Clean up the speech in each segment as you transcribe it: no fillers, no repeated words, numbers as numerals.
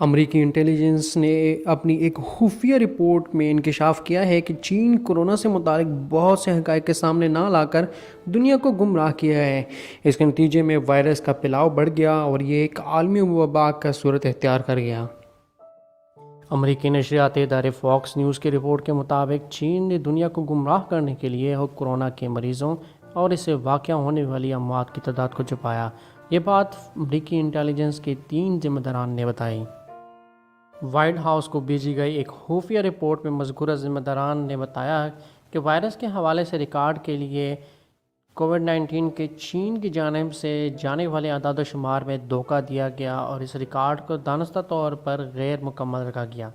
امریکی انٹیلیجنس نے اپنی ایک خفیہ رپورٹ میں انکشاف کیا ہے کہ چین کورونا سے متعلق بہت سے حقائق کے سامنے نہ لا کر دنیا کو گمراہ کیا ہے۔ اس کے نتیجے میں وائرس کا پھیلاؤ بڑھ گیا اور یہ ایک عالمی وبا کا صورت اختیار کر گیا۔ امریکی نشریاتی ادارے فاکس نیوز کی رپورٹ کے مطابق چین نے دنیا کو گمراہ کرنے کے لیے کورونا کے مریضوں اور اس سے واقع ہونے والی اموات کی تعداد کو چھپایا۔ یہ بات امریکی انٹیلیجنس کے 3 ذمہ داران نے بتائی۔ وائٹ ہاؤس کو بھیجی گئی ایک خفیہ رپورٹ میں مذکورہ ذمہ داران نے بتایا کہ وائرس کے حوالے سے ریکارڈ کے لیے کووڈ-19 کے چین کی جانب سے جانے والے اعداد و شمار میں دھوکہ دیا گیا اور اس ریکارڈ کو دانستہ طور پر غیر مکمل رکھا گیا۔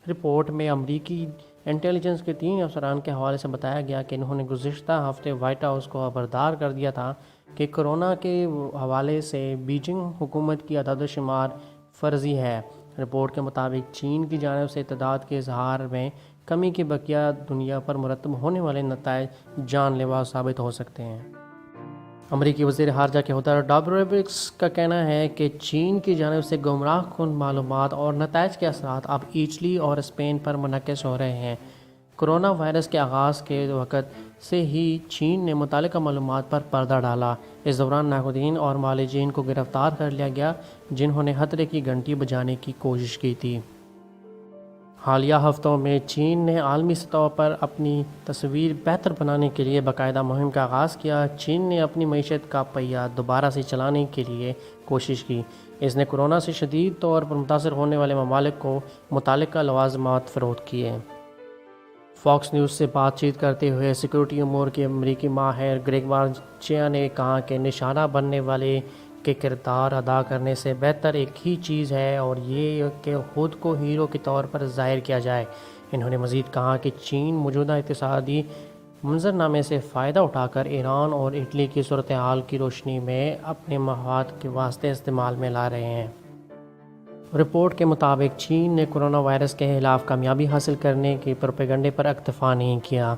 رپورٹ میں امریکی انٹیلیجنس کے 3 افسران کے حوالے سے بتایا گیا کہ انہوں نے گزشتہ ہفتے وائٹ ہاؤس کو خبردار کر دیا تھا کہ کورونا کے حوالے سے بیجنگ حکومت کی اعداد و شمار فرضی ہے۔ رپورٹ کے مطابق چین کی جانب سے تعداد کے اظہار میں کمی کے بقیہ دنیا پر مرتب ہونے والے نتائج جان لیوا ثابت ہو سکتے ہیں۔ امریکی وزیر خارجہ کے عہدیدار ڈابرویکس کا کہنا ہے کہ چین کی جانب سے گمراہ کن معلومات اور نتائج کے اثرات اب اٹلی اور اسپین پر منعکس ہو رہے ہیں۔ کورونا وائرس کے آغاز کے وقت سے ہی چین نے متعلقہ معلومات پر پردہ ڈالا۔ اس دوران ناقدین اور معالجین کو گرفتار کر لیا گیا جنہوں نے خطرے کی گھنٹی بجانے کی کوشش کی تھی۔ حالیہ ہفتوں میں چین نے عالمی سطح پر اپنی تصویر بہتر بنانے کے لیے باقاعدہ مہم کا آغاز کیا۔ چین نے اپنی معیشت کا پہیہ دوبارہ سے چلانے کے لیے کوشش کی۔ اس نے کورونا سے شدید طور پر متاثر ہونے والے ممالک کو متعلقہ لوازمات فروخت کیے۔ فاکس نیوز سے بات چیت کرتے ہوئے سیکورٹی امور کے امریکی ماہر گریگ وارچیا نے کہا کہ نشانہ بننے والے کے کردار ادا کرنے سے بہتر ایک ہی چیز ہے اور یہ کہ خود کو ہیرو کے طور پر ظاہر کیا جائے۔ انہوں نے مزید کہا کہ چین موجودہ اقتصادی منظرنامے سے فائدہ اٹھا کر ایران اور اٹلی کی صورتحال کی روشنی میں اپنے مفاد کے واسطے استعمال میں لا رہے ہیں۔ رپورٹ کے مطابق چین نے کورونا وائرس کے خلاف کامیابی حاصل کرنے کے پروپیگنڈے پر اکتفا نہیں کیا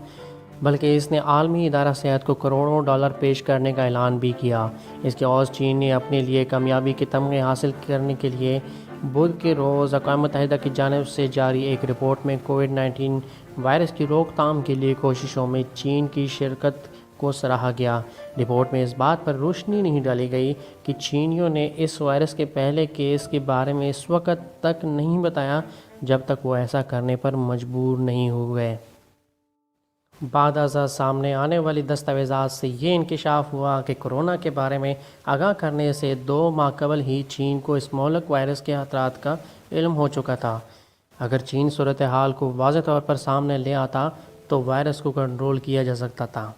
بلکہ اس نے عالمی ادارہ صحت کو کروڑوں ڈالر پیش کرنے کا اعلان بھی کیا۔ اس کے عوض چین نے اپنے لیے کامیابی کے تمغے حاصل کرنے کے لیے بدھ کے روز اقوام متحدہ کی جانب سے جاری ایک رپورٹ میں کووڈ-19 وائرس کی روک تھام کے لیے کوششوں میں چین کی شرکت کو سراہا گیا۔ رپورٹ میں اس بات پر روشنی نہیں ڈالی گئی کہ چینیوں نے اس وائرس کے پہلے کیس کے بارے میں اس وقت تک نہیں بتایا جب تک وہ ایسا کرنے پر مجبور نہیں ہوئے۔ بعد ازاں سامنے آنے والی دستاویزات سے یہ انکشاف ہوا کہ کورونا کے بارے میں آگاہ کرنے سے 2 ماہ قبل ہی چین کو اس مہلک وائرس کے خطرات کا علم ہو چکا تھا۔ اگر چین صورتحال کو واضح طور پر سامنے لے آتا تو وائرس کو کنٹرول کیا جا سکتا تھا۔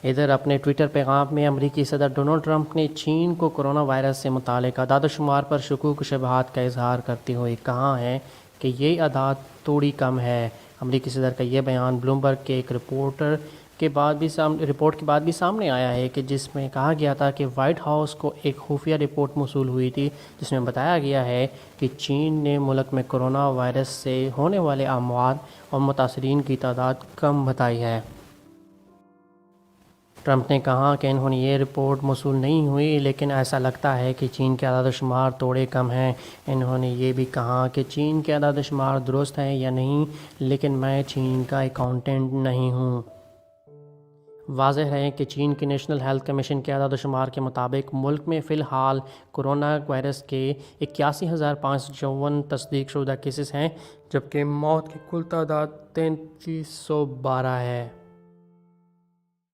ادھر اپنے ٹویٹر پیغام میں امریکی صدر ڈونلڈ ٹرمپ نے چین کو کورونا وائرس سے متعلق اعداد و شمار پر شکوک و شبہات کا اظہار کرتے ہوئے کہا ہے کہ یہ اعداد تھوڑی کم ہے۔ امریکی صدر کا یہ بیان بلومبرگ کے ایک رپورٹ کے بعد بھی سامنے آیا ہے کہ جس میں کہا گیا تھا کہ وائٹ ہاؤس کو ایک خفیہ رپورٹ موصول ہوئی تھی جس میں بتایا گیا ہے کہ چین نے ملک میں کورونا وائرس سے ہونے والے اموات اور متاثرین کی تعداد کم بتائی ہے۔ ٹرمپ نے کہا کہ انہیں یہ رپورٹ موصول نہیں ہوئی لیکن ایسا لگتا ہے کہ چین کے اعداد و شمار تھوڑے کم ہیں۔ انہوں نے یہ بھی کہا کہ چین کے اعداد و شمار درست ہیں یا نہیں لیکن میں چین کا اکاؤنٹنٹ نہیں ہوں۔ واضح ہے کہ چین کی نیشنل ہیلتھ کمیشن کے اعداد و شمار کے مطابق ملک میں فی الحال کورونا وائرس کے 81,554 تصدیق شدہ کیسز ہیں جبکہ موت کی کل تعداد 3312 ہے۔